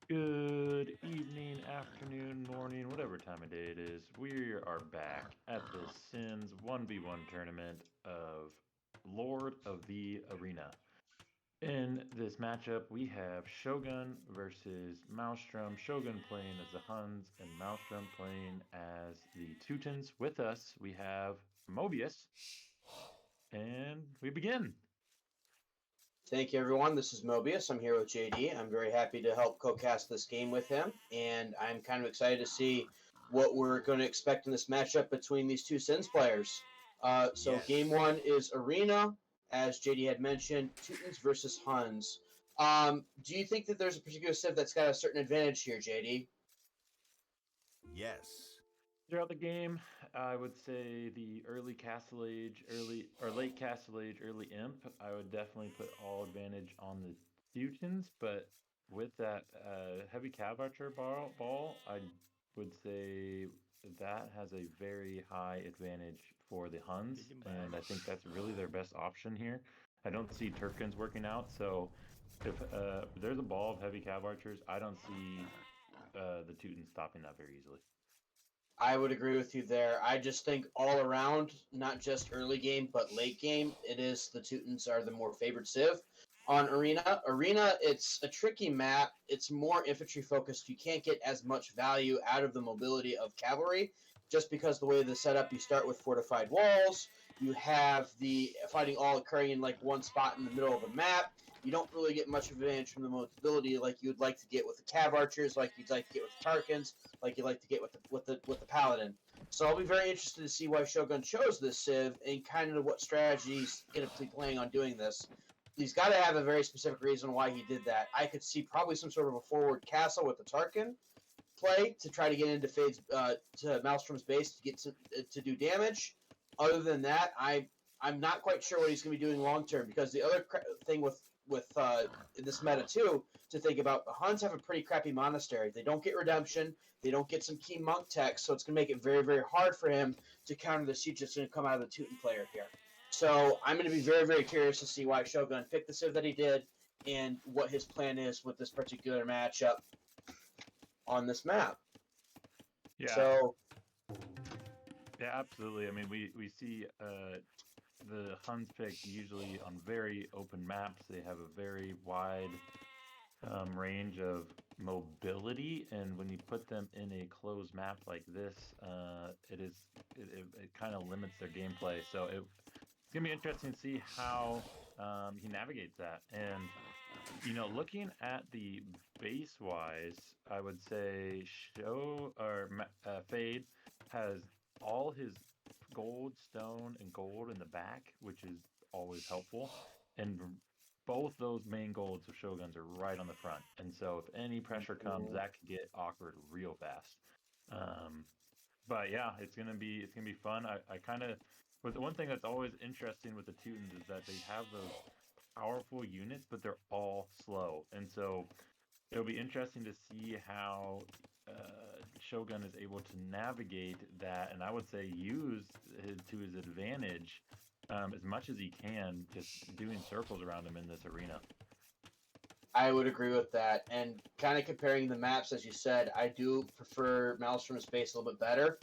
Good evening, afternoon, morning, whatever time of day it is. We are back at the Sins 1v1 tournament of Lord of the Arena. In this matchup, we have Shogun versus Maelstrom. Shogun playing as the Huns and Maelstrom playing as the Teutons. With us, we have Mobius, and we begin. Thank you, everyone. This is Mobius. I'm here with JD. I'm very happy to help co-cast this game with him, and I'm kind of excited to see what we're going to expect in this matchup between these two Sins players. So game one is Arena, as JD had mentioned, Teutons versus Huns. Do you think that there's a particular civ that's got a certain advantage here, JD? Yes. Throughout the game, I would say the early Castle Age, late Castle Age, early Imp. I would definitely put all advantage on the Teutons, but with that heavy Cav Archer ball, I would say that has a very high advantage for the Huns, and I think that's really their best option here. I don't see Turkins working out, so if there's a ball of heavy Cav Archers, I don't see the Teutons stopping that very easily. I would agree with you there. I just think all around, not just early game, but late game, it is the Teutons are the more favored civ. On Arena, it's a tricky map. It's more infantry focused. You can't get as much value out of the mobility of cavalry just because the way the setup, you start with fortified walls. You have the fighting all occurring in like one spot in the middle of the map. You don't really get much advantage from the mobility like you'd like to get with the Cav Archers, like you'd like to get with the Tarkins, like you'd like to get with the Paladin. So I'll be very interested to see why Shogun chose this civ and kind of what strategy he's going to be playing on doing this. He's got to have a very specific reason why he did that. I could see probably some sort of a forward castle with the Tarkin play to try to get into Fade's to Maelstrom's base to get to do damage. Other than that, I'm not quite sure what he's going to be doing long term because the other thing with in this meta too to think about, the Huns have a pretty crappy monastery. They don't get redemption. They don't get some key monk tech, so it's going to make it very, very hard for him to counter the siege that's going to come out of the Teuton player here. So I'm going to be very, very curious to see why Shogun picked the civ that he did and what his plan is with this particular matchup on this map. Yeah. So yeah, absolutely. I mean, we see the Huns pick usually on very open maps. They have a very wide range of mobility, and when you put them in a closed map like this, it kind of limits their gameplay. So it's gonna be interesting to see how he navigates that. And looking at the base wise, I would say Fade has all his gold, stone, and gold in the back, which is always helpful. And both those main golds of Shoguns are right on the front. And so if any pressure comes, that could get awkward real fast. But yeah, it's gonna be fun. I kind of, but the one thing that's always interesting with the Teutons is that they have those powerful units, but they're all slow. And so it'll be interesting to see how Shogun is able to navigate that, and I would say use to his advantage as much as he can, just doing circles around him in this arena. I would agree with that. And kind of comparing the maps, as you said, I do prefer Maelstrom's base a little bit better.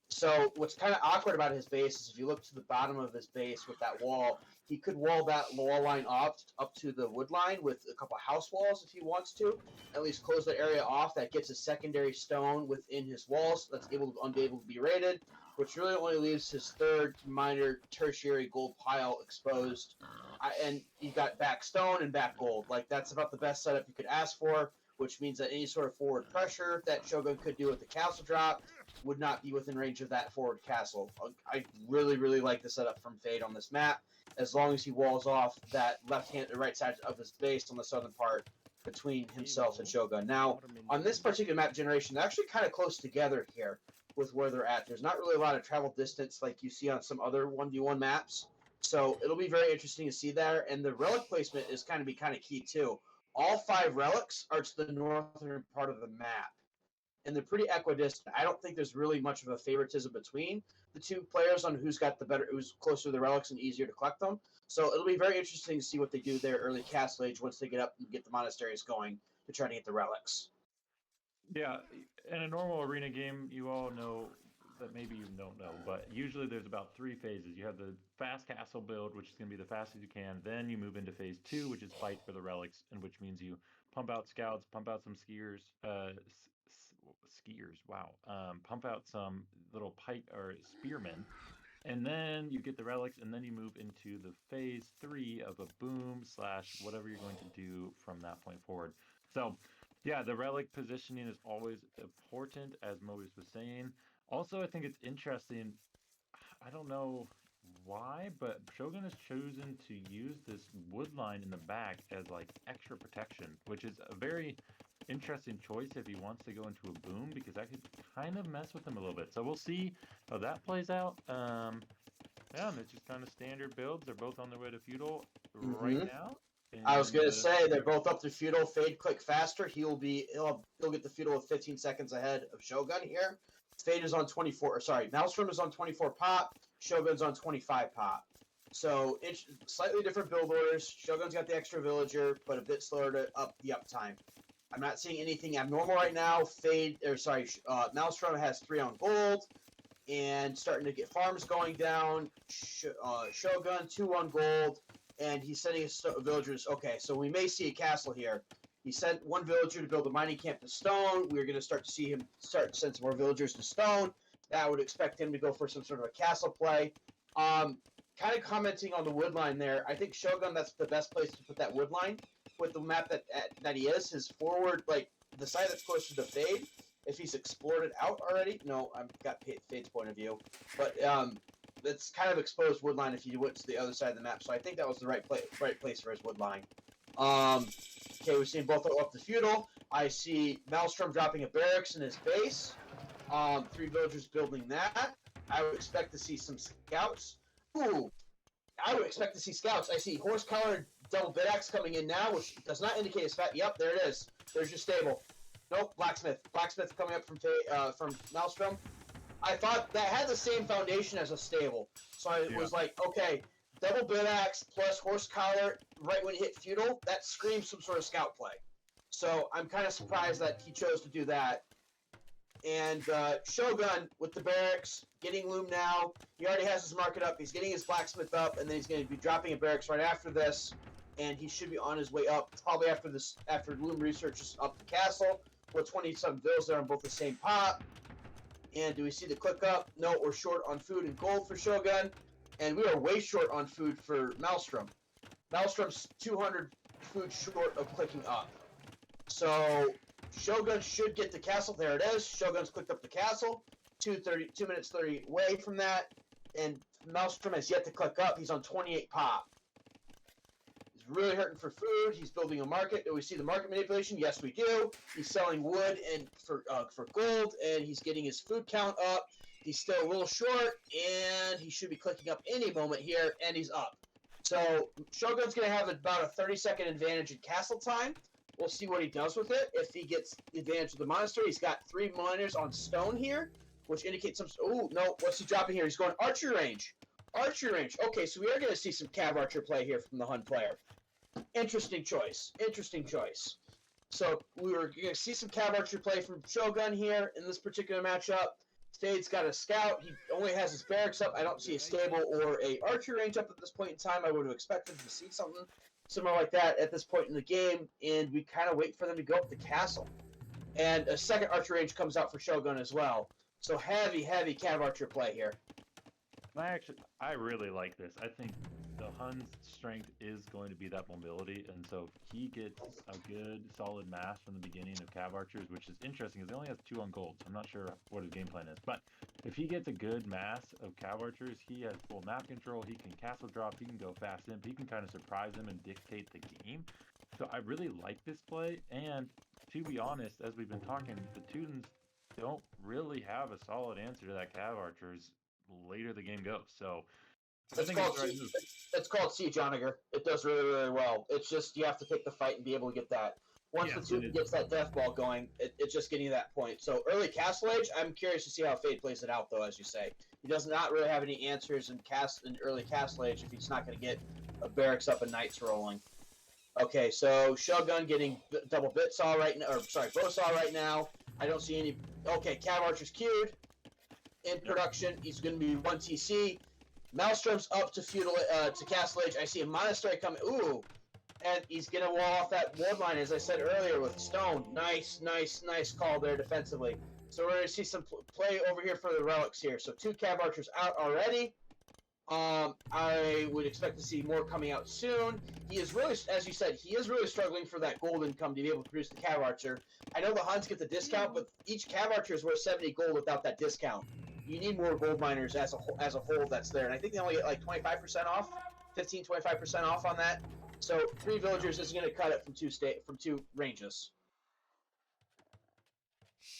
So what's kind of awkward about his base is if you look to the bottom of his base with that wall, he could wall that wall line off up to the wood line with a couple of house walls if he wants to. At least close that area off. That gets a secondary stone within his walls that's able to be raided, which really only leaves his third minor tertiary gold pile exposed. And you got back stone and back gold. Like that's about the best setup you could ask for, which means that any sort of forward pressure that Shogun could do with the castle drop would not be within range of that forward castle. I really, really like the setup from Fade on this map, as long as he walls off that right side of his base on the southern part between himself and Shogun. Now, on this particular map generation, they're actually kind of close together here with where they're at. There's not really a lot of travel distance like you see on some other 1v1 maps, so it'll be very interesting to see there, and the relic placement is kind of key too. All 5 relics are to the northern part of the map, and they're pretty equidistant. I don't think there's really much of a favoritism between the two players on who's closer to the relics and easier to collect them. So it'll be very interesting to see what they do there early Castle Age once they get up and get the monasteries going to try to get the relics. Yeah, in a normal arena game, you all know that maybe you don't know, but usually there's about three phases. You have the fast castle build, which is going to be the fastest you can. Then you move into phase two, which is fight for the relics, and which means you pump out scouts, pump out some skiers, skiers. Wow, pump out some little pike or spearmen, and then you get the relics, and then you move into the phase three of a boom slash whatever you're going to do from that point forward. So, yeah, the relic positioning is always important, as Mobius was saying. Also, I think it's interesting. I don't know why, but Shogun has chosen to use this wood line in the back as like extra protection, which is a very interesting choice if he wants to go into a boom because that could kind of mess with him a little bit. So we'll see how that plays out. Yeah, and it's just kind of standard builds. They're both on their way to feudal right Mm-hmm. now. I was gonna And say they're both up to feudal. Fade click faster. He'll get the feudal with 15 seconds ahead of Shogun here. Fade is on 24. Or sorry, Maelstrom is on 24 pop. Shogun's on 25 pop. So it's slightly different build orders. Shogun's got the extra villager, but a bit slower to up the uptime. I'm not seeing anything abnormal right now. Maelstrom has 3 on gold and starting to get farms going down. Shogun 2 on gold, and he's sending his villagers. Okay, so we may see a castle here. He sent 1 villager to build a mining camp to stone. We're going to start to see him start to send some more villagers to stone. I would expect him to go for some sort of a castle play. Kind of commenting on the wood line there. I think Shogun, that's the best place to put that wood line with the map that he is. His forward, like the side that's closer to Fade, if he's explored it out already. No, I've got Fade's point of view, but it's kind of exposed wood line if you went to the other side of the map. So I think that was the right place for his wood line. Okay, we've seen both up the feudal. I see Maelstrom dropping a barracks in his base. 3 villagers building that. I would expect to see some scouts. Ooh, I would expect to see scouts. I see horse collar double bit axe coming in now, which does not indicate his fat. Yep, there it is. There's your stable. Nope, blacksmith. Blacksmith coming up from Maelstrom. I thought that had the same foundation as a stable, so I was like, okay, double bit axe plus horse collar right when you hit feudal. That screams some sort of scout play. So I'm kind of surprised that he chose to do that. And Shogun with the barracks, getting loom now. He already has his market up. He's getting his blacksmith up, and then he's going to be dropping a barracks right after this. And he should be on his way up, probably after loom researches up the castle. With 20-some bills there on both the same pop. And do we see the click up? No, we're short on food and gold for Shogun. And we are way short on food for Maelstrom. Maelstrom's 200 food short of clicking up. So Shogun should get the castle. There it is. Shogun's clicked up the castle. 2 minutes 30 away from that. And Maelstrom has yet to click up. He's on 28 pop. He's really hurting for food. He's building a market. Do we see the market manipulation? Yes, we do. He's selling wood and for gold, and he's getting his food count up. He's still a little short, and he should be clicking up any moment here, and he's up. So Shogun's going to have about a 30-second advantage in castle time. We'll see what he does with it. If he gets the advantage of the monastery, he's got 3 miners on stone here, which indicates some... Oh, no, what's he dropping here? He's going archery range. Archery range. Okay, so we are going to see some cav archer play here from the Hun player. Interesting choice. Interesting choice. So we were going to see some cav archer play from Shogun here in this particular matchup. Fade's got a scout. He only has his barracks up. I don't see a stable or a archer range up at this point in time. I would have expected to see something similar like that at this point in the game, and we kind of wait for them to go up the castle. And a second archer range comes out for Shogun as well. So heavy cav archer play here. I really like this. I think the Hun's strength is going to be that mobility, and so if he gets a good solid mass from the beginning of cav archers, which is interesting because he only has 2 on gold, so I'm not sure what his game plan is. But if he gets a good mass of cav archers, he has full map control. He can castle drop. He can go fast imp. He can kind of surprise them and dictate the game. So I really like this play. And to be honest, as we've been talking, the Teutons don't really have a solid answer to that cav archers later the game goes. So it's called Siege Onager. It does really, really well. It's just you have to pick the fight and be able to get that. Once the Teuton gets that death ball going, it's just getting to that point. So early Castle Age, I'm curious to see how Fade plays it out, though, as you say. He does not really have any answers in early Castle Age if he's not going to get a barracks up and knights rolling. Okay, so Shogun getting double bit saw right now, or sorry, bow saw right now. I don't see any. Okay, Cav Archer's queued. In production, he's going to be 1 TC. Maelstrom's up to feudal to Castle Age. I see a monastery coming. Ooh, and he's going to wall off that wood line, as I said earlier, with stone. Nice call there defensively. So we're going to see some play over here for the relics here. So 2 Cav Archers out already. I would expect to see more coming out soon. He is really, as you said, he is really struggling for that gold income to be able to produce the Cav Archer. I know the Huns get the discount, but each Cav Archer is worth 70 gold without that discount. You need more gold miners as a whole that's there, and I think they only get like 25% off, 15-25% off on that. So 3 villagers is going to cut it from two ranges.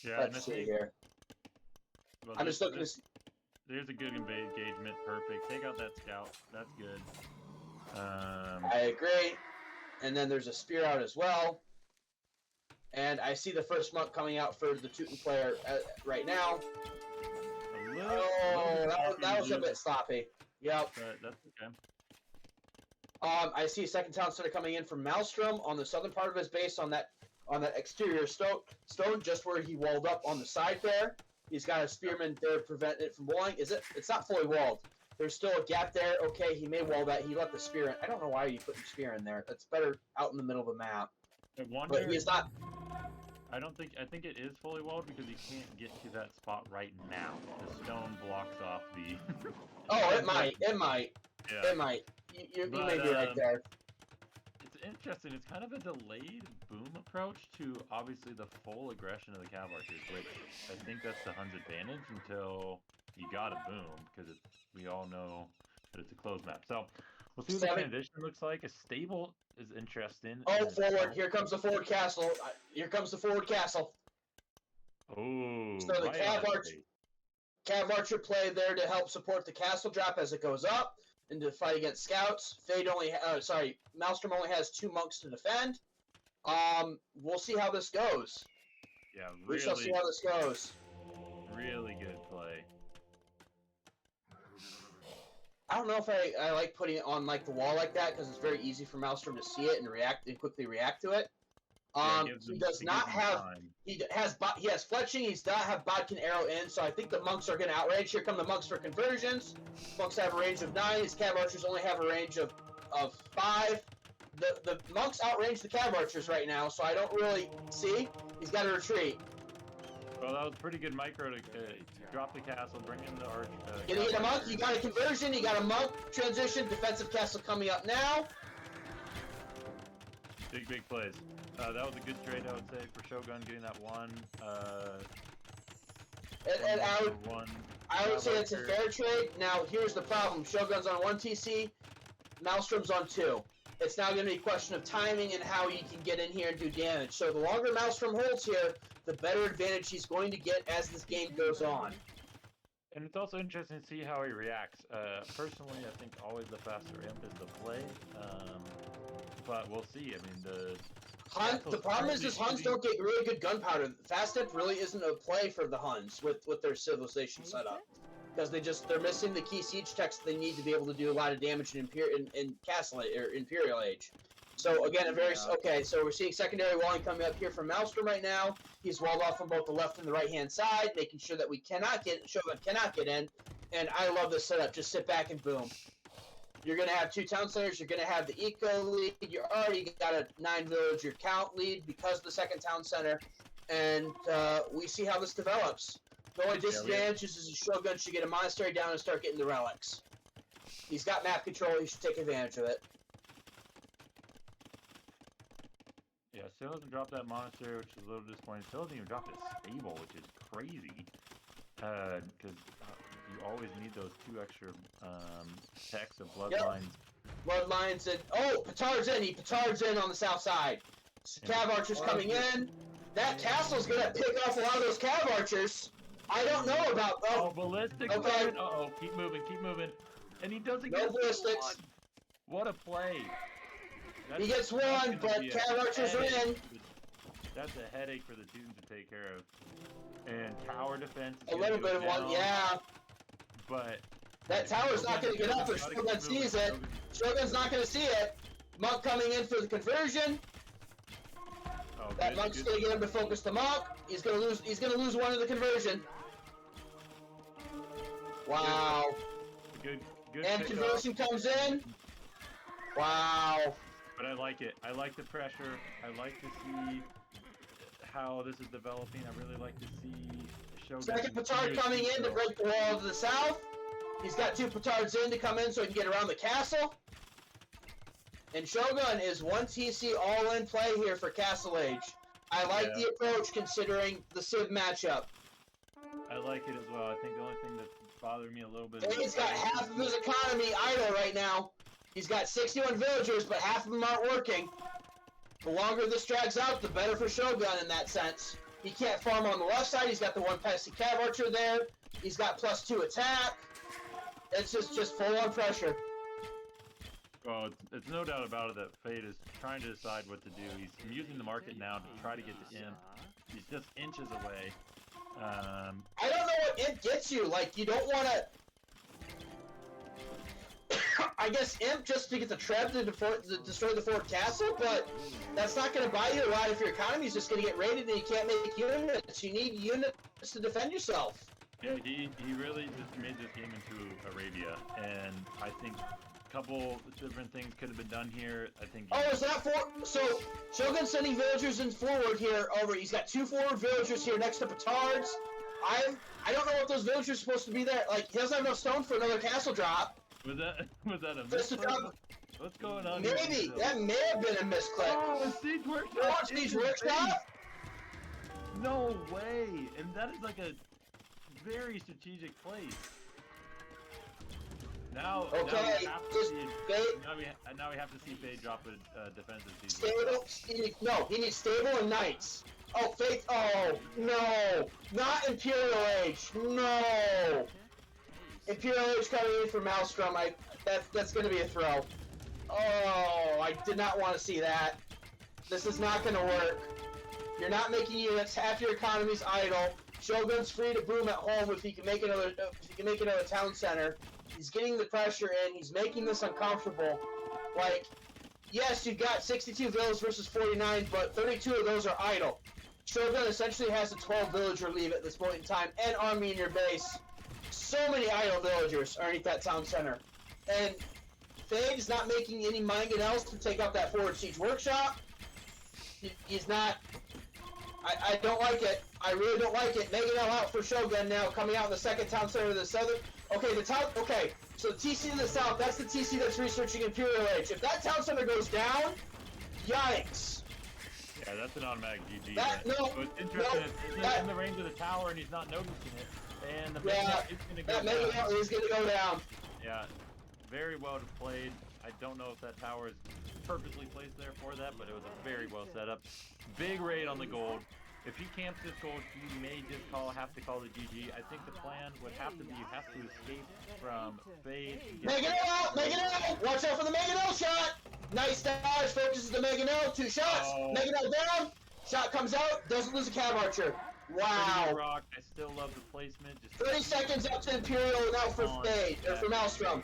Yeah, let's see here. Well, I'm just looking to see. There's a good engagement. Perfect. Take out that scout. That's good. I agree. And then there's a spear out as well. And I see the first monk coming out for the Teuton player right now. That was a bit sloppy. Yep. But that's okay. I see a second town center coming in from Maelstrom on the southern part of his base on that exterior stone just where he walled up on the side there. He's got a spearman there to prevent it from walling. It's not fully walled. There's still a gap there. Okay, he may wall that. He let the spear in. I don't know why you put your spear in there. That's better out in the middle of the map. But he is not. I think it is fully walled because he can't get to that spot right now. The stone blocks off the. Oh, it might. Yeah. It might. You may be right there. It's interesting. It's kind of a delayed boom approach to obviously the full aggression of the Cav Archers, which I think that's the Huns' advantage until you got a boom, because we all know that it's a closed map. So we'll see what the transition looks like. A stable is interesting. Oh, forward! Here comes the forward castle. Here comes the forward castle. Oh. So the Cav Archer play there to help support the castle drop as it goes up. And to fight against scouts. Maelstrom only has 2 monks to defend. We'll see how this goes. Yeah, really, we shall see how this goes. Really good play. I don't know if I like putting it on like the wall like that because it's very easy for Maelstrom to see it and quickly react to it. He does not have. Time. He has fletching. He does not have Bodkin arrow in, so I think the monks are going to outrange. Here come the monks for conversions. Monks have a range of 9. His Cav Archers only have a range of 5. The monks outrange the Cav Archers right now, so I don't really see. He's got to retreat. Well, that was pretty good micro to drop the castle, bring in the arch. You get a monk. You got a conversion. You got a monk transition. Defensive castle coming up now. Big plays. That was a good trade, I would say, for Shogun getting that one. I would say it's a fair trade. Now, here's the problem. Shogun's on 1 TC, Maelstrom's on 2. It's now going to be a question of timing and how he can get in here and do damage. So the longer Maelstrom holds here, the better advantage he's going to get as this game goes on. And it's also interesting to see how he reacts. Personally, I think always the faster imp is the play. But we'll see. I mean, the problem is Huns don't get really good gunpowder. Fast imp really isn't a play for the Huns with their civilization setup. Because they're missing the key siege techs they need to be able to do a lot of damage in Castle or Imperial Age. So again, so we're seeing secondary walling coming up here from Maelstrom right now. He's walled off from both the left and the right hand side, making sure that Shogun cannot get in. And I love this setup. Just sit back and boom. You're going to have 2 town centers. You're going to have the eco lead. You already got a 9 villager count lead because of the second town center. And we see how this develops. The only disadvantage is the Shogun should get a monastery down and start getting the relics. He's got map control. He should take advantage of it. Yeah, still doesn't drop that monastery, which is a little disappointing. Still doesn't even drop his stable, which is crazy. Because you always need those 2 extra techs of bloodlines. Yep. Bloodlines and Petard's in. He Petard's in on the south side. Cav Archers coming in. That castle's gonna pick off a lot of those Cav Archers. I don't know about ballistics. Okay. Keep moving. And he doesn't get ballistics. What a play. He gets 1, but Cav Archers are in. That's a headache for the Teutons to take care of. And tower defense is a little bit of one, yeah. But that tower's not going to get up if Shogun sees it. Shogun's not going to see it. Monk coming in for the conversion. Oh, That monk's gonna get him to focus the monk. He's gonna lose. He's gonna lose one of the conversion. Wow. Good. And conversion comes in. Wow. But I like it. I like the pressure. I like to see how this is developing. I really like to see Shogun. Second petard coming in to break the wall to the south. He's got 2 petards in to come in so he can get around the castle. And Shogun is 1 TC all in play here for Castle Age. I like the approach considering the civ matchup. I like it as well. I think the only thing that's bothering me a little bit He's got half of his economy idle right now. He's got 61 villagers, but half of them aren't working. The longer this drags out, the better for Shogun in that sense. He can't farm on the left side. He's got the 1 pesky cav archer there. He's got +2 attack. It's just full-on pressure. Well, it's no doubt about it that Fate is trying to decide what to do. He's using the market now to try to get to Imp. He's just inches away. I don't know what Imp gets you. Like, you don't want to... I guess Imp just to get the Treb to destroy the Fort Castle, but that's not going to buy you a lot if your economy is just going to get raided and you can't make units. You need units to defend yourself. Yeah, he really just made this game into Arabia, and I think a couple different things could have been done here. I think. Oh, is that so Shogun's sending villagers in forward here over. He's got 2 forward villagers here next to petards. I don't know what those villagers are supposed to be there. Like, he doesn't have enough stone for another castle drop. Was that a misclick? What's going on? Maybe here? that may have been a misclick. Oh, siege workshop! Oh, siege workshop! No way! And that is like a very strategic place. Now, okay, now we have to see Faye drop a defensive siege. Stable. No, he needs stable and knights. Oh, Faith. Oh no, not Imperial Age. No. Imperial Age coming in for Maelstrom. That's going to be a throw. Oh, I did not want to see that. This is not going to work. You're not making units. Half your economy's idle. Shogun's free to boom at home if he can make another. If he can make another town center. He's getting the pressure in. He's making this uncomfortable. Like, yes, you've got 62 villas versus 49, but 32 of those are idle. Shogun essentially has a 12 villager leave at this point in time, and army in your base. So many idle villagers underneath that town center. And Fade is not making any mangonels to take out that forward siege workshop. He's not... I don't like it. I really don't like it. Mangonel out for Shogun now, coming out in the second town center of the southern... Okay, the town... Okay, so the TC to the south, that's the TC that's researching Imperial Age. If that town center goes down, yikes. Yeah, that's an automatic GG. No, it's interesting. He's in the range of the tower and he's not noticing it. And the Mangonel is going to go down. Yeah, very well played. I don't know if that tower is perfectly placed there for that, but it was a very well set up. Big raid on the gold. If he camps this gold, he may just have to call the GG. I think the plan would have to be you have to escape from Fade. Mangonel out! Mangonel! Watch out for the Mangonel shot! Nice dodge, focuses the Mangonel, 2 shots. Mangonel down, shot comes out, doesn't lose a cav archer. Wow. Rock. I still love the placement. Just 30 seconds up to Imperial now for Fade, or for Maelstrom.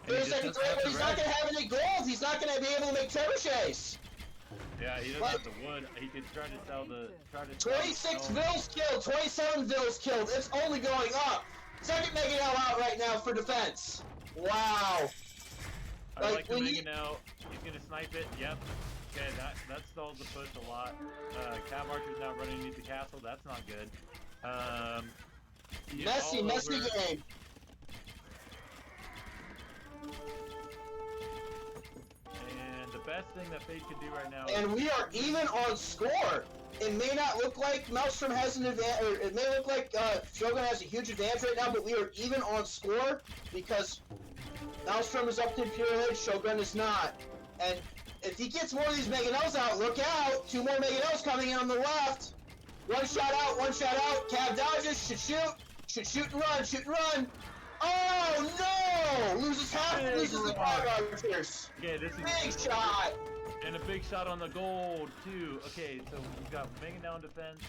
30 seconds away, but he's not going to have any gold. He's not going to be able to make trebuchets. Yeah, he doesn't have the wood. He could try to sell the... 26 vills killed, 27 vills killed. It's only going up. Second Mangonel out right now for defense. Wow. I like the Mangonel. He's going to snipe it. Yep. Okay, that stalls the push a lot. Cav Archer's not running underneath the castle. That's not good. Messy game. And the best thing that Fate could do right now. And we are even on score. It may not look like Maelstrom has an advantage, or it may look like Shogun has a huge advantage right now, but we are even on score because Maelstrom is up to Imperial Age, Shogun is not. And if he gets more of these Mangonels out, look out! 2 more Mangonels coming in on the left. One shot out, Cav dodges, should shoot and run. Oh no! Loses the cav archers. Okay, this is big shot. And a big shot on the gold too. Okay, so we've got Mangonel in defense.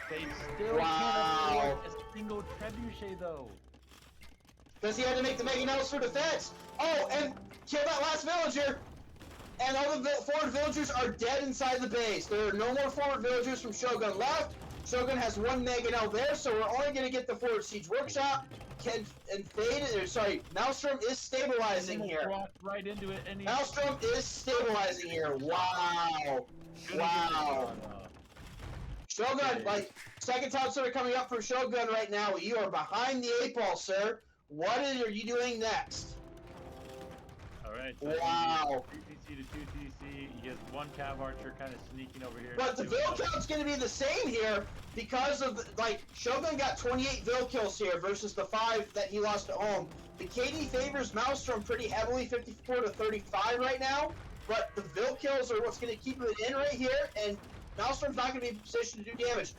They still can't afford a single trebuchet though. Because he had to make the Mangonels for defense. Oh, and kill that last villager. And all the forward villagers are dead inside the base. There are no more forward villagers from Shogun left. Shogun has one Mega now there, so we're only going to get the forward siege workshop. Maelstrom is stabilizing here. Right into it. And Maelstrom is stabilizing here. Wow. Wow. Shogun, like, second top center coming up for Shogun right now. You are behind the 8-ball, sir. What are you doing next? Alright, so wow. 3TC to 2TC. He has one Cav Archer kind of sneaking over here. But the Vil count's going to be the same here because of, Shogun got 28 Vil kills here versus the 5 that he lost at home. The KD favors Maelstrom pretty heavily, 54 to 35 right now. But the Vil kills are what's going to keep it in right here, and Maelstrom's not going to be in position to do damage.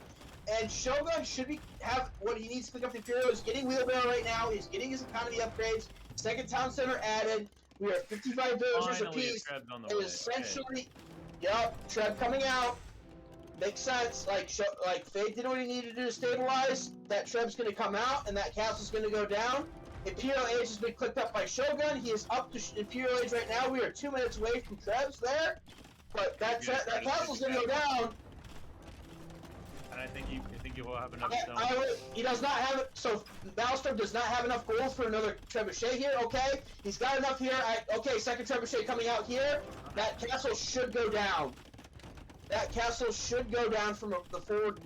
And Shogun should have what he needs to pick up the Imperial. He's getting Wheelbarrow right now. He's getting his economy upgrades. Second town center added. We are 55 villagers apiece. And essentially, yep, Treb coming out. Makes sense. Like Fade did what he needed to do to stabilize. That Treb's going to come out, and that castle's going to go down. Imperial Age has been clicked up by Shogun. He is up to Imperial Age right now. We are 2 minutes away from Treb's there. But that castle's going to go down. And I think he will have enough stone. He does not have it. So Maelstrom does not have enough gold for another trebuchet here. Okay, he's got enough here. Okay, second trebuchet coming out here. That castle should go down. That castle should go down from the forward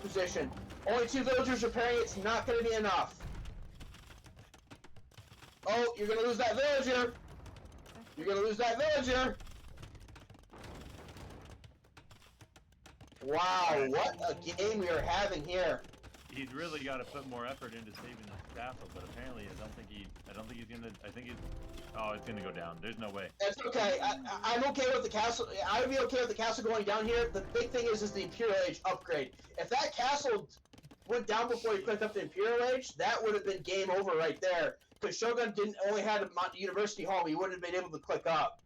position. Only 2 villagers repairing. It's not going to be enough. Oh, you're going to lose that villager. You're going to lose that villager. Wow, what a game we are having here. He's really got to put more effort into saving this castle, but apparently I don't think he's gonna. Oh, it's gonna go down. There's no way. It's okay. I'm okay with the castle. I would be okay with the castle going down here. The big thing is the Imperial Age upgrade. If that castle went down before he picked up the Imperial Age, that would have been game over right there. Because Shogun didn't only had a University Hall, he wouldn't have been able to click up.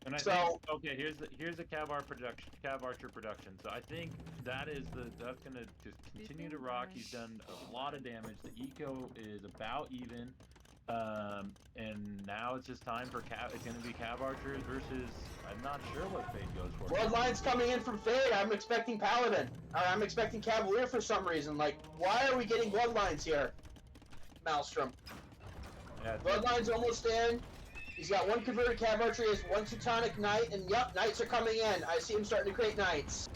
And I think, okay, here's the Cav Archer production. So I think that's gonna just continue to rock. He's done a lot of damage. The eco is about even, and now it's just time for It's gonna be Cav Archers versus. I'm not sure what Fade goes for. Bloodline's coming in from Fade. I'm expecting Paladin. I'm expecting Cavalier for some reason. Like, why are we getting Bloodlines here, Maelstrom? Yeah, Bloodline's almost in. He's got 1 converted Cav Archer, he has 1 Teutonic Knight, and yep, Knights are coming in. I see him starting to create Knights.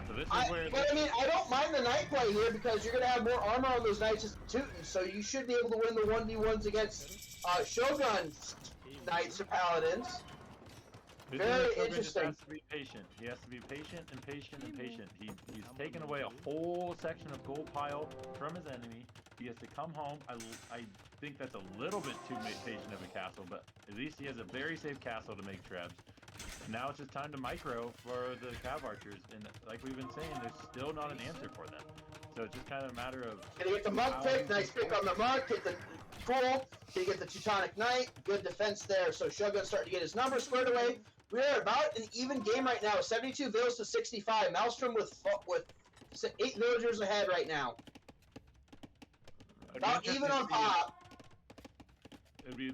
So this is where I mean, I don't mind the Knight play here because you're going to have more armor on those Knights as Teutons, so you should be able to win the 1v1s against Shogun's Knights or Paladins. Very interesting. He has to be patient. He has to be patient and patient and patient. He's taken away a whole section of gold pile from his enemy. He has to come home. I think that's a little bit too patient of a castle, but at least he has a very safe castle to make Trebs. Now it's just time to micro for the Cav Archers, and like we've been saying, there's still not an answer for them. So it's just kind of a matter of... Can you get the Monk pick? Nice pick on the Monk. Get the Cool. Can you get the Teutonic Knight? Good defense there. So Shogun's starting to get his numbers squared away. We are about an even game right now. 72 vills to 65. Maelstrom with 8 villagers ahead right now. About even on pop. It'd be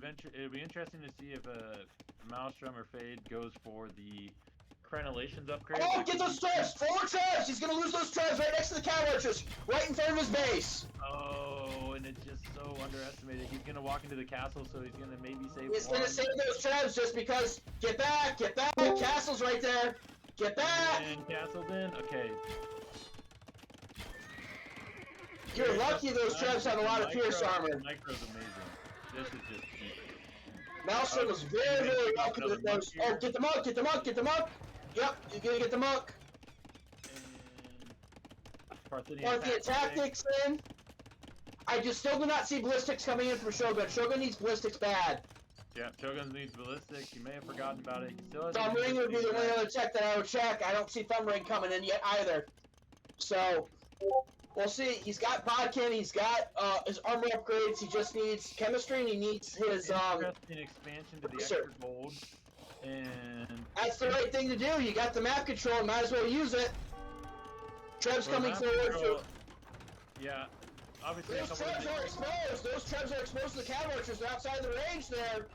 interesting to see if Maelstrom or Fade goes for the crenellations upgrade. Oh, get those Trebs! 4 Trebs! He's gonna lose those Trebs right next to the Cav Archers, right in front of his base. Oh, and it's just so underestimated. He's gonna walk into the castle, so he's gonna maybe save. He's gonna save those Trebs just because. Get back! Get back! Castle's right there. Get back! And castle's in. Okay. You're lucky those Trebs have a lot of pierce armor. Micro's amazing. This is just deep. Maelstrom was very, very lucky with those. Oh, get the Monk! Get the Monk! Get the Monk! Yep, you're gonna get the Monk. Parthian Tactics in. I just still do not see Ballistics coming in from Shogun. Shogun needs Ballistics bad. Yeah, Shogun needs Ballistics. He may have forgotten about it. He still has Thumb Ring would be the only other tech that I would check. I don't see Thumb Ring coming in yet either. So, we'll see. He's got Bodkin. He's got his armor upgrades. He just needs chemistry, and he needs his interesting expansion to the extra gold. And that's the right thing to do. You got the map control, might as well use it. Trebs coming forward. Yeah, obviously. Those Trebs are exposed. Those Trebs are exposed to the Cav Archers. They're outside the range there.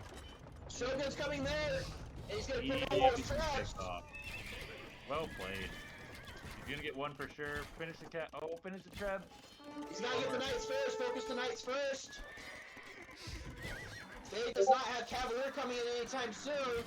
Shogun's coming there, and he's gonna put all those traps. Well played. He's gonna get one for sure. Finish the cat. Oh, finish the trap. He's gotta get the knights first. Focus the knights first. Fade does not have Cavalier coming in anytime soon.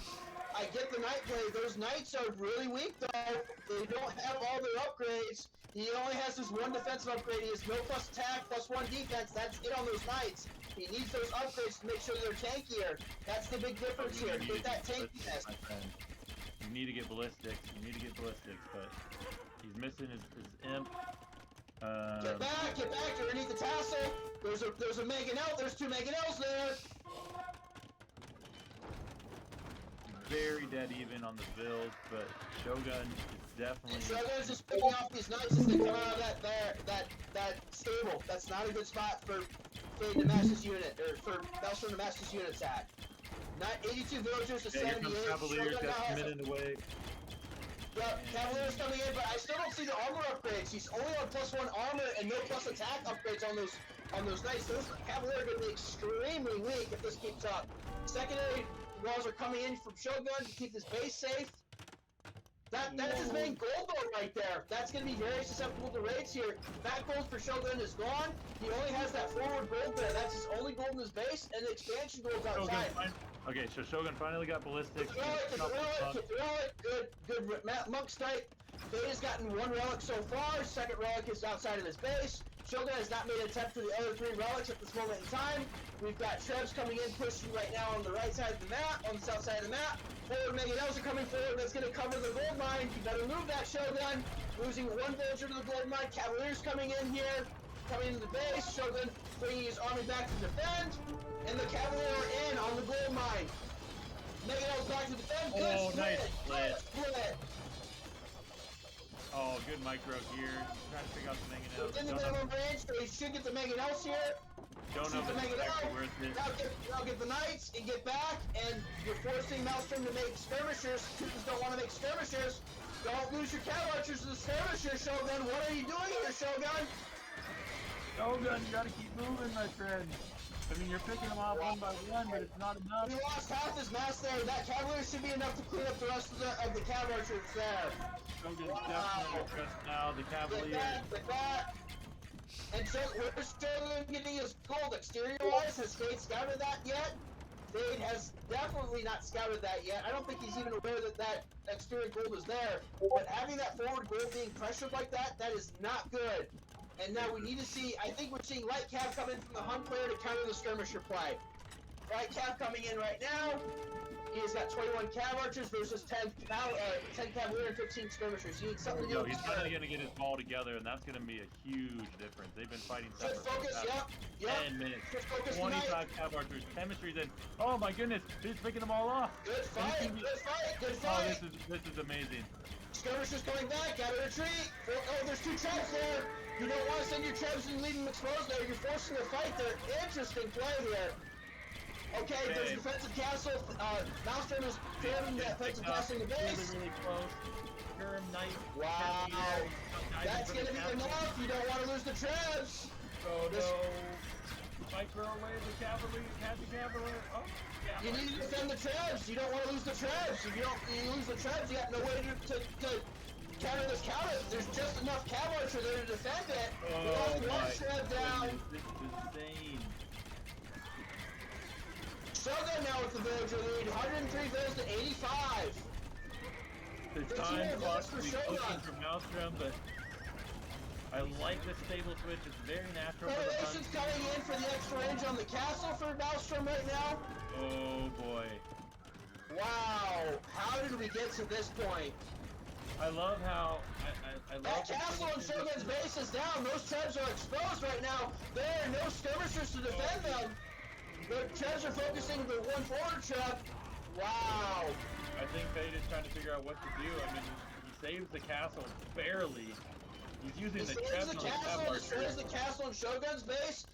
I get the knight play. Those knights are really weak though. They don't have all their upgrades. He only has this one defensive upgrade. He has no plus attack, plus one defense. That's it on those knights. He needs those upgrades to make sure they're tankier. That's the big difference here. Get that tankiness. You need to get ballistics. You need to get ballistics, but he's missing his imp. Get back! You're underneath the tassel. There's a Mangonel. There's two Mangonels there. Very dead even on the build, but Shogun is definitely. Shogun's just picking off these knights as they come out of that stable. That's not a good spot for Fade to match this unit, or for Maelstrom to match this unit attack. 82 villagers to 78. Cavaliers got committed away. Yeah, Cavalier's coming in, but I still don't see the armor upgrades. He's only on +1 armor and no plus attack upgrades on those knights. Those Cavalier are going to be extremely weak if this keeps up. Secondary walls are coming in from Shogun to keep this base safe. That's his main gold though right there. That's going to be very susceptible to raids here. That gold for Shogun is gone. He only has that forward gold there. That's his only gold in his base, and the expansion gold's outside. Okay, so Shogun finally got ballistics. Good Monk's Knight. Fade has gotten one relic so far. Second relic is outside of his base. Shogun has not made an attempt for the other three relics at this moment in time. We've got Trevs coming in, pushing right now on the right side of the map, on the south side of the map. Forward Mangonels are coming forward. That's going to cover the gold mine. You better move that, Shogun. Losing one villager to the gold mine. Cavaliers coming in here, coming into the base. Shogun bringing his army back to defend. And the Cavalier are in on the gold mine. Mangonels back to defend. Good split. Oh, good micro here. Trying to figure out the Mangonels. Within the minimum range, so he should get the Mangonels here. Don't know if it's actually worth it. Now get the knights and get back, and you're forcing Maelstrom to make skirmishers. Students don't want to make skirmishers. Don't lose your cav archers to the skirmishers, Shogun. What are you doing here, Shogun? Shogun, you gotta keep moving, my friend. I mean, you're picking them off one by one, but it's not enough. He lost half his mass there. That cavalier should be enough to clean up the rest of the cav archers there. Shogun's definitely pressed now. The Cavalier. Get back. And so, where's Shogun getting his gold? Exterior-wise, has Fade scouted that yet? Fade has definitely not scouted that yet. I don't think he's even aware that that exterior gold is there. But having that forward gold being pressured like that, that is not good. And now we need to see, I think we're seeing light cav come in from the Hun player to counter the skirmisher play. Light cav coming in right now. He has got 21 cav archers versus 10 cavalier and 15 skirmishers. He needs something to do. He's finally going to get his ball together, and that's going to be a huge difference. They've been fighting separate. Just focus, yep. 10 minutes. Just focus 25 cav archers. Chemistry's in. Oh my goodness, he's picking them all off. Good fight, good Oh, fight. this is amazing. Skirmishers coming back, gotta retreat. Oh, there's two traps there. You don't want to send your traps and leave them exposed there. You're forcing a fight there. Interesting play here. Okay, there's a defensive castle. Maelstrom is clearing the defensive castle in the base. Really close. Sturm Knight. Wow. That's going to be enough. You don't want to lose the traps. Oh, no. Micro away the cavalry. Has the cavalry. Oh, yeah. You need to defend the traps. You don't want to lose the traps. If you lose the traps, you have no way to counter this counter. There's just enough cavalry there to defend it. Oh, one trap down. This is insane. Shogun now with the villager lead, 103 villas to 85. The time clock to be pushing for Maelstrom, but I like the stable switch. It's very natural. Correlation's coming in for the extra range on the castle for Maelstrom right now. Oh boy. Wow, how did we get to this point? I love how I love that castle on Shogun's base is down. Those traps are exposed right now. There are no skirmishers to defend them. The traps are focusing the one forward trap. Wow. I think Fade is trying to figure out what to do. I mean, he saves the castle barely. He's using the traps on the cavalry. Destroys the castle on Shogun's base.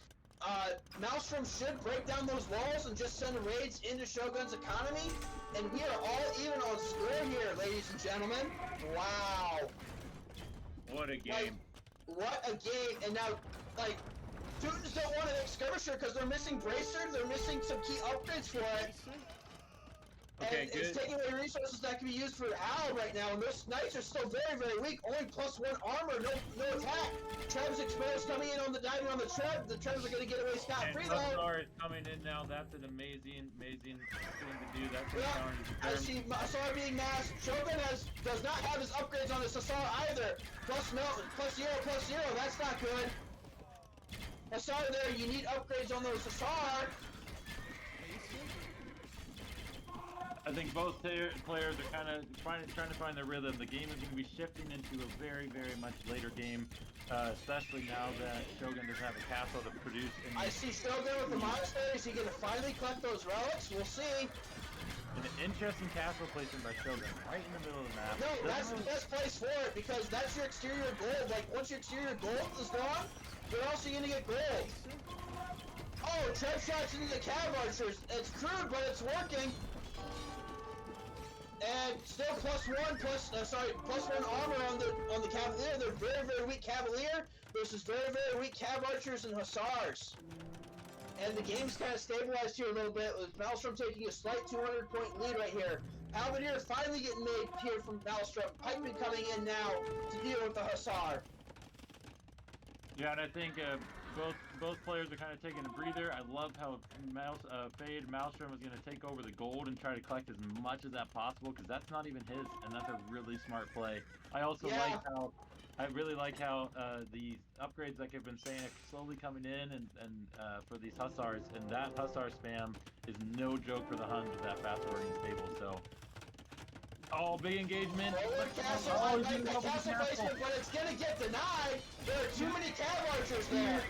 Maelstrom should break down those walls and just send raids into Shogun's economy. And we are all even on score here, ladies and gentlemen. Wow. What a game. What a game. And now, Teutons don't want to make Skirmisher because they're missing Bracer, they're missing some key upgrades for it. Okay, and good. it's taking away resources that can be used for Al right now, and those knights are still very, very weak. Only +1 armor, no attack. Treb's exposed coming in on the diving on the Treb. The Trebs are going to get away scot-free though. Hussar is coming in now. That's an amazing thing to do. That's I see Hussar being masked. Shogun does not have his upgrades on his Hussar either. +0, that's not good. Hussar there, you need upgrades on those Hussar. I think both players are kind of trying to find their rhythm. The game is going to be shifting into a very, very much later game, especially now that Shogun doesn't have a castle to produce. I see Shogun with the monastery. Is he going to finally collect those relics? We'll see. An interesting castle placement by Shogun, right in the middle of the map. No, that's the best place for it because that's your exterior gold. Like, once your exterior gold is gone, you're also going to get gold. Oh, Treb shots into the cav archers. It's crude, but it's working. And still +1 armor on the Cavalier. They're very, very weak Cavalier versus very, very weak Cav Archers and Hussars. And the game's kind of stabilized here a little bit with Maelstrom taking a slight 200-point lead right here. Halberdier is finally getting made here from Maelstrom. Pikeman coming in now to deal with the Hussar. Yeah, and I think both players are kind of taking a breather. I love how Fade Maelstrom is going to take over the gold and try to collect as much of that possible because that's not even his, and that's a really smart play. I also really like how the upgrades, like I've been saying, are slowly coming in and for these Hussars, and that Hussar spam is no joke for the Huns with that fast working stable. So. Oh, big engagement. Castle, I like the castle placement, but it's gonna get denied. There are too many cav archers there.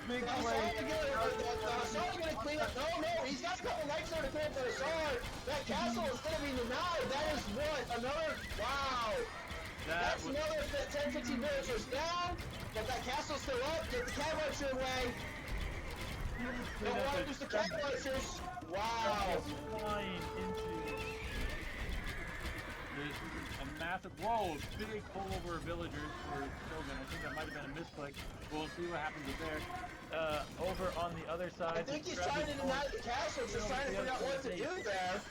Big The Hussar's gonna clean up. No, he's got a couple knights there to clean up the Hussar. That castle is gonna be denied. That is what? Another, wow. That's another 10, 15 villagers down, but that castle's still up. Get the cav archer away. Don't want to lose the cav archers. Wow. Flying into a massive, big pull over villagers for Shogun. I think that might have been a misclick. We'll see what happens with there. Over on the other side. I think he's trying to deny the castle, just trying to figure out what to do there.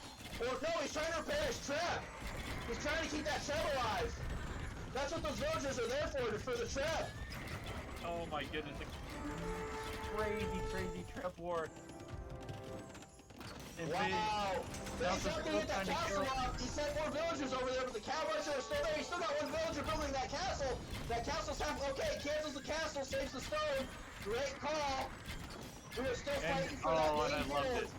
Or no, he's trying to repair his trap. He's trying to keep that trap alive. That's what those villagers are there for the trap. Oh my goodness, a crazy trap war. Wow! He's not gonna get that castle off. He sent more villagers over there, but the cav archers are still there. He's still got one villager building that castle. That castle's half okay. Cancels the castle, saves the stone. Great call. We are still fighting for that main gold.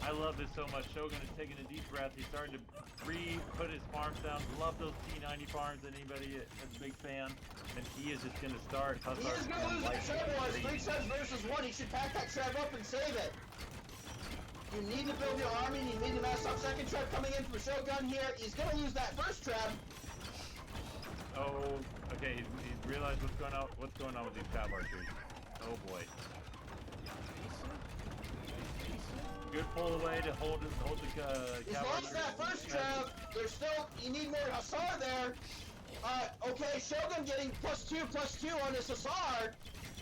I love this so much. Shogun is taking a deep breath. He's starting to put his farms down. Love those T90 farms. Anybody is a big fan. And he is just going to start. He is going to lose that Treb war. It's 3 Trebs versus 1. He should pack that Treb up and save it. You need to build your army. You need to mess up. Second Treb coming in from Shogun here. He's going to lose that first Treb. Oh, okay. He's realized what's going on with these cav archers. Oh boy. Good pull away to hold the He's lost that first Treb. There's still, you need more Hussar there. Okay, Shogun getting +2 on his Hussar.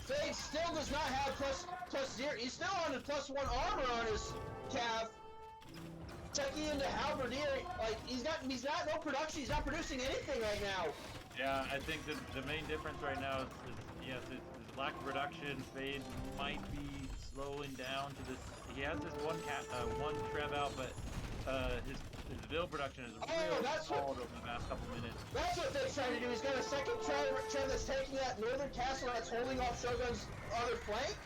Fade still does not have +0. He's still on a +1 armor on his Cav. Checking into Halberdier, like he's got no production. He's not producing anything right now. Yeah, I think the main difference right now is yes, it's lack of production. Fade might be slowing down to this. He has this one Treb out, but his build production is really stalled over the past couple minutes. That's what they're trying to do. He's got a second Treb that's taking that northern castle that's holding off Shogun's other flank.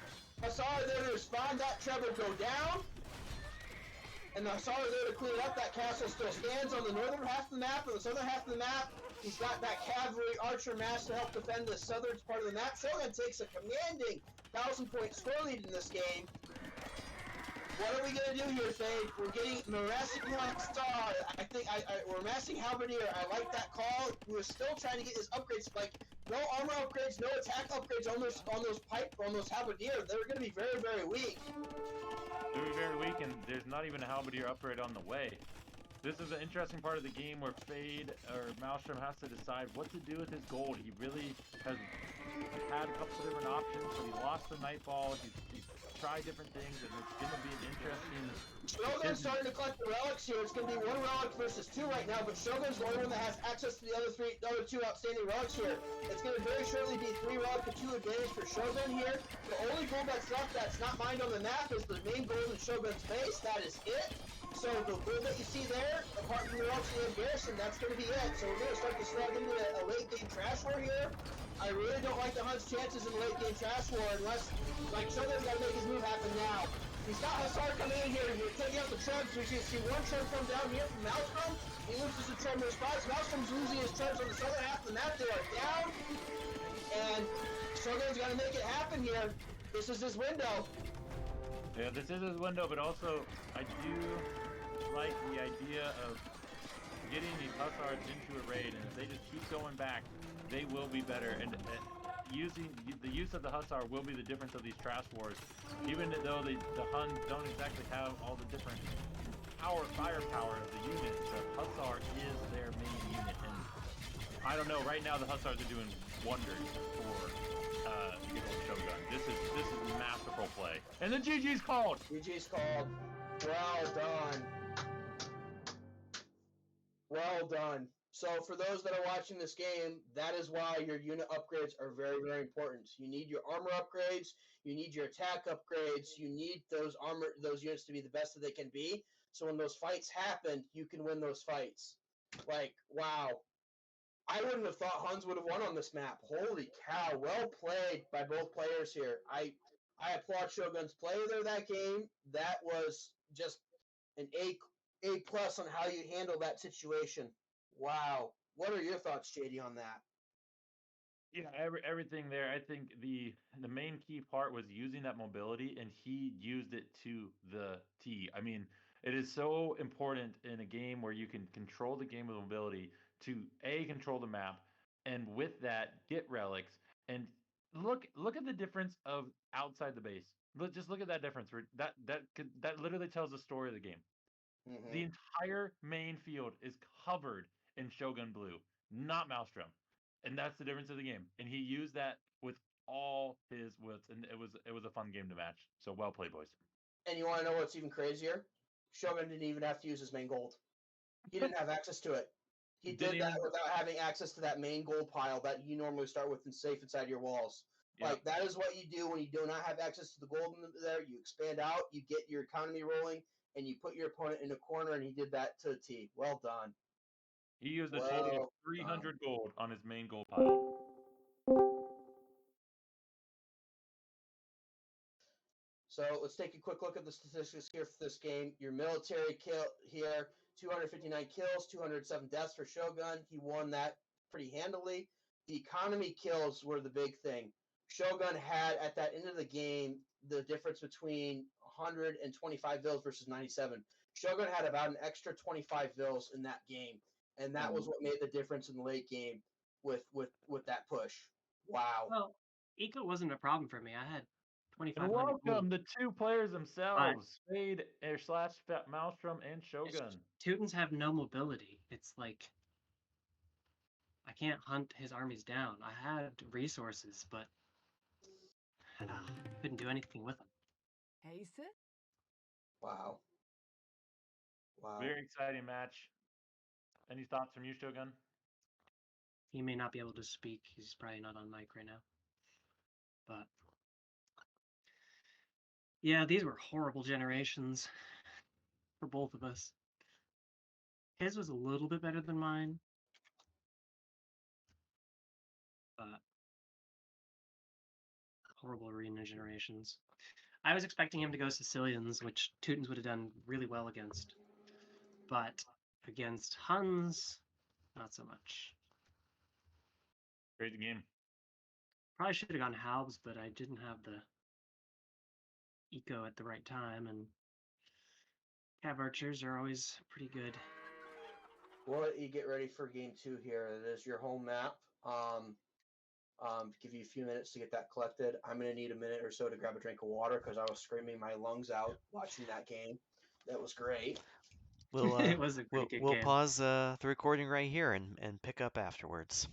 Hussar there to respond. That Treb will go down. And the Hussar there to clean it up. That castle still stands on the northern half of the map. On the southern half of the map, he's got that cavalry archer mass to help defend the southern part of the map. Shogun takes a commanding 1,000-point score lead in this game. What are we going to do here, Fade? We're getting Marassing Star. I think we're massing Halberdier. I like that call. We're still trying to get his upgrades. Like, no armor upgrades, no attack upgrades on those Halberdier. They're going to be very, very weak. They're very weak, and there's not even a Halberdier upgrade on the way. This is an interesting part of the game where Fade or Maelstrom has to decide what to do with his gold. He really has had a couple different options, but he lost the Nightball. He's try different things, and it's going to be an interesting. Shogun's starting to collect the relics here. It's going to be 1 relic versus 2 right now, but Shogun's the only one that has access to the other 2 outstanding relics here. It's going to very shortly be 3 relic to 2 advantage for Shogun here. The only gold that's left that's not mined on the map is the main gold in Shogun's base. That is it. So the gold that you see there, apart from the relics and garrison, that's going to be it. So we're going to start to slide into a late game trash war here. I really don't like the Hunt's chances in the late game trash war unless, like, Shogun's got to make his move happen now. He's got Hussar coming in here. You're taking out the Trubs. We can see 1 Trub come down here from Maelstrom. He loses the Trub in response. Maelstrom's losing his Trubs on the southern half of the map. They are down. And Shogun's got to make it happen here. This is his window. Yeah, this is his window, but also I do like the idea of getting these Hussars into a raid, and if they just keep going back, they will be better. And the use of the Hussar will be the difference of these trash wars. Even though the Huns don't exactly have all the different firepower of the units, the Hussar is their main unit. And I don't know, right now the Hussars are doing wonders for the good old Shogun. This is masterful play. And the GG's called! GG's called. Well done. Well done. So for those that are watching this game, that is why your unit upgrades are very, very important. You need your armor upgrades, you need your attack upgrades, you need those units to be the best that they can be. So when those fights happen, you can win those fights. Like, wow. I wouldn't have thought Huns would have won on this map. Holy cow. Well played by both players here. I applaud Shogun's play there that game. That was just an A plus on how you handle that situation. Wow. What are your thoughts, JD, on that? Yeah, everything there. I think the main key part was using that mobility, and he used it to the T. I mean, it is so important in a game where you can control the game with mobility to control the map, and with that get relics. And look at the difference of outside the base. Just look at that difference. That literally tells the story of the game. Mm-hmm. The entire main field is covered in Shogun blue, not Maelstrom. And that's the difference of the game. And he used that with all his wits, and it was a fun game to match. So well played, boys. And you want to know what's even crazier? Shogun didn't even have to use his main gold. He didn't have access to it. He did that without having access to that main gold pile that you normally start with and safe inside your walls. Yep. Like, that is what you do when you do not have access to the gold in there. You expand out, you get your economy rolling, and you put your opponent in a corner, and he did that to the T. Well done. He used a total of 300 gold on his main gold pile. So let's take a quick look at the statistics here for this game. Your military kill here, 259 kills, 207 deaths for Shogun. He won that pretty handily. The economy kills were the big thing. Shogun had, at that end of the game, the difference between 125 vills versus 97. Shogun had about an extra 25 vills in that game, and that was what made the difference in the late game with that push. Wow. Well, eco wasn't a problem for me. I had 25. And welcome the 2 players themselves, Spade / Maelstrom and Shogun. Teutons have no mobility. It's like I can't hunt his armies down. I had resources, but couldn't do anything with them. Hey, sir. Wow. Very exciting match. Any thoughts from you, Shogun? He may not be able to speak. He's probably not on mic right now. But yeah, these were horrible generations for both of us. His was a little bit better than mine. But horrible arena generations. I was expecting him to go Sicilians, which Teutons would have done really well against. But against Huns, not so much. Great game. Probably should have gone Halbs, but I didn't have the eco at the right time, and Cav Archers are always pretty good. We'll let you get ready for game 2 here. It is your home map. Give you a few minutes to get that collected. I'm going to need a minute or so to grab a drink of water because I was screaming my lungs out watching that game. That was great. We'll It was a great game. We'll pause the recording right here and pick up afterwards.